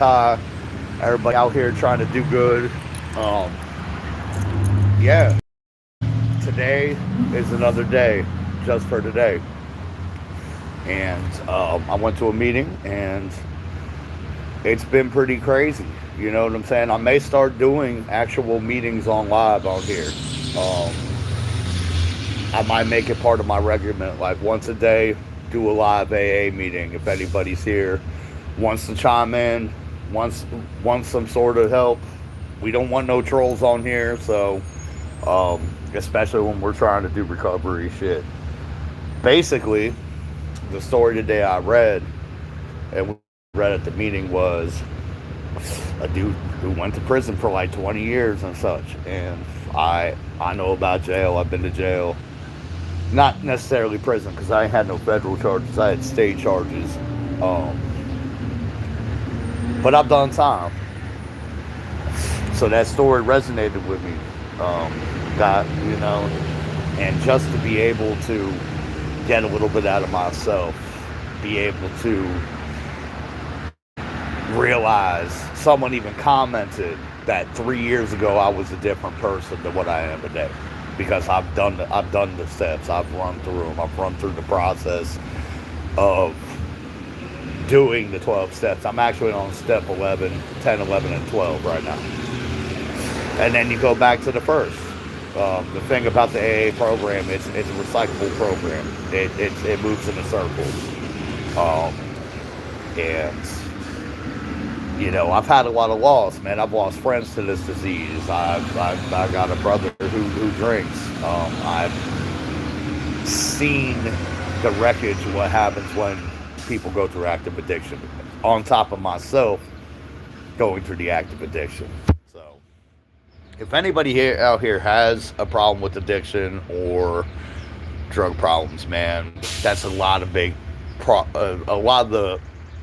Everybody out here trying to do good. Um, yeah, today is another day just for today. And I went to a meeting and it's been pretty crazy. You know what I'm saying? I may start doing actual meetings on live on here. Um, I might make it part of my regimen, like once a day, do a live AA meeting if anybody's here, wants to chime in, wants some sort of help. We don't want no trolls on here, so especially when we're trying to do recovery shit. Basically, the story today I read and we read at the meeting was a dude who went to prison for like 20 years and such. And I know about jail. I've been to jail. Not necessarily prison because I had no federal charges. I had state charges. Um, but I've done time. So that story resonated with me. That, and just to be able to get a little bit out of myself, be able to realize someone even commented that 3 years ago I was a different person than what I am today because I've done the steps, I've run through them, I've run through the process of doing the 12 steps. I'm actually on step 11, 10, 11, and 12 right now. And then you go back to the first. The thing about the AA program, it's a recyclable program. It moves in a circle. And I've had a lot of loss, man. I've lost friends to this disease. I've got a brother who drinks. I've seen the wreckage of what happens when people go through active addiction. On top of myself going through the active addiction. So, if anybody out here has a problem with addiction or drug problems, man, that's a lot of a lot of the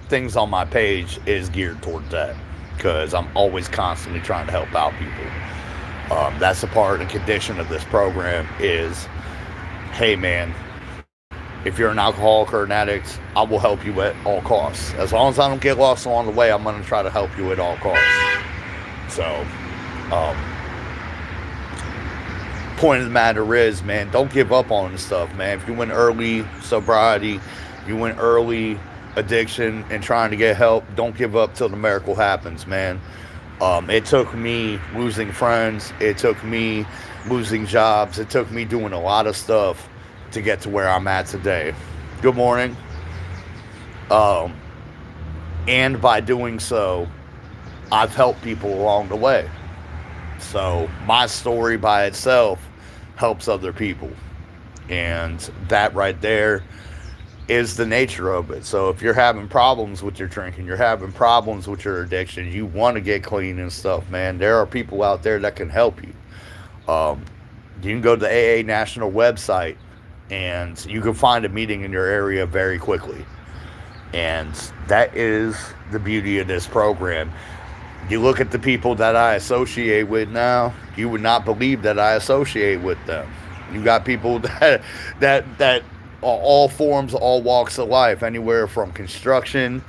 things on my page is geared towards that because I'm always constantly trying to help out people. That's a part and condition of this program is, hey man, if you're an alcoholic or an addict, I will help you at all costs. As long as I don't get lost along the way, I'm going to try to help you at all costs. So, point of the matter is, man, don't give up on this stuff, man. If you went early sobriety, you went early addiction and trying to get help, don't give up till the miracle happens, man. It took me losing friends. It took me losing jobs. It took me doing a lot of stuff to get to where I'm at today. Good morning. And by doing so, I've helped people along the way. So my story by itself helps other people. And that right there is the nature of it. So if you're having problems with your drinking, you're having problems with your addiction, you want to get clean and stuff, man, there are people out there that can help you. You can go to the AA National website and you can find a meeting in your area very quickly. And that is the beauty of this program. You look at the people that I associate with now, you would not believe that I associate with them. You got people that all forms, all walks of life, anywhere from construction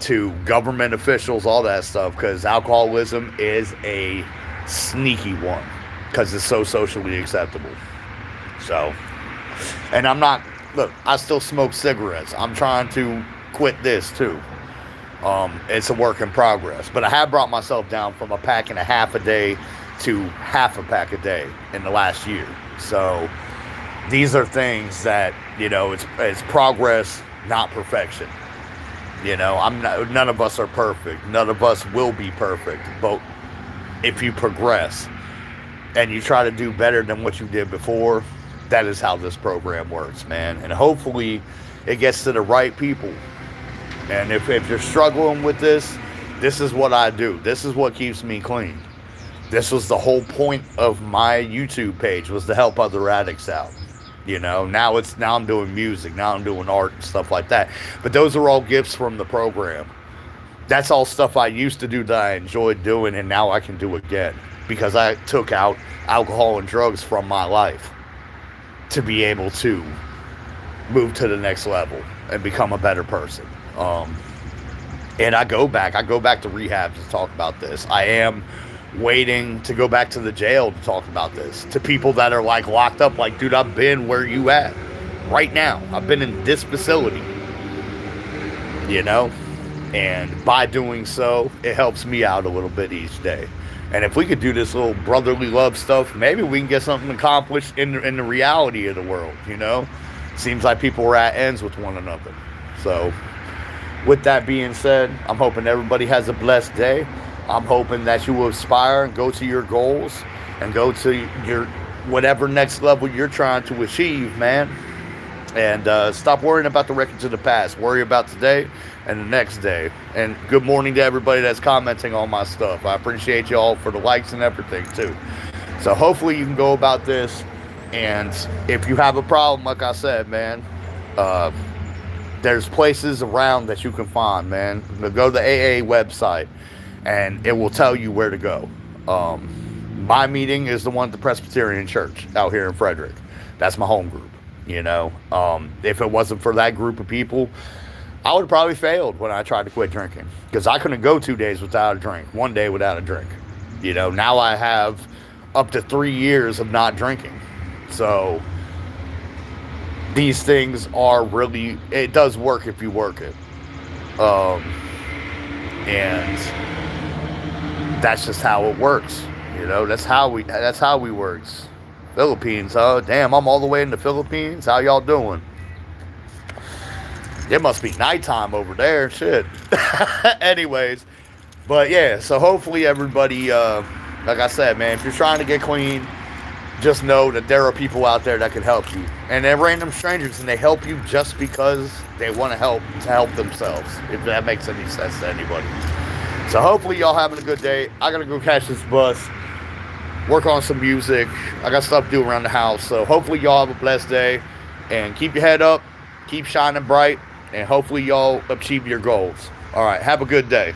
to government officials, all that stuff, because alcoholism is a sneaky one because it's so socially acceptable. So, and I still smoke cigarettes. I'm trying to quit this too. It's a work in progress, but I have brought myself down from a pack and a half a day to half a pack a day in the last year. So these are things that, it's progress, not perfection. None of us are perfect. None of us will be perfect. But if you progress and you try to do better than what you did before, that is how this program works, man. And hopefully it gets to the right people. And if you're struggling with this is what I do. This is what keeps me clean. This was the whole point of my YouTube page, was to help other addicts out. Now I'm doing music, now I'm doing art and stuff like that. But those are all gifts from the program. That's all stuff I used to do that I enjoyed doing, and now I can do again because I took out alcohol and drugs from my life to be able to move to the next level and become a better person. And I go back to rehab to talk about this. I am waiting to go back to the jail to talk about this. To people that are like locked up, like, dude, I've been where you at right now. I've been in this facility, you know? And by doing so, it helps me out a little bit each day. And if we could do this little brotherly love stuff, maybe we can get something accomplished in the reality of the world, you know? Seems like people are at ends with one another. So, with that being said, I'm hoping everybody has a blessed day. I'm hoping that you will aspire and go to your goals and go to your whatever next level you're trying to achieve, man. And stop worrying about the records of the past. Worry about today and the next day. And good morning to everybody that's commenting on my stuff. I appreciate you all for the likes and everything, too. So hopefully you can go about this. And if you have a problem, like I said, man, there's places around that you can find, man. Go to the AA website, and it will tell you where to go. My meeting is the one at the Presbyterian Church out here in Frederick. That's my home group, you know. If it wasn't for that group of people, I would have probably failed when I tried to quit drinking, because I couldn't go 2 days without a drink, 1 day without a drink. You know, now I have up to 3 years of not drinking. So these things are really, it does work if you work it. And that's just how it works. You know, that's how we works. Philippines, huh? Damn, I'm all the way in the Philippines. How y'all doing? It must be nighttime over there. Shit. Anyways, but yeah, so hopefully everybody, like I said, man, if you're trying to get clean, just know that there are people out there that can help you. And they're random strangers, and they help you just because they want to help themselves, if that makes any sense to anybody. So hopefully y'all having a good day. I gotta go catch this bus, work on some music. I got stuff to do around the house. So hopefully y'all have a blessed day, and keep your head up, keep shining bright, and hopefully y'all achieve your goals. All right, have a good day.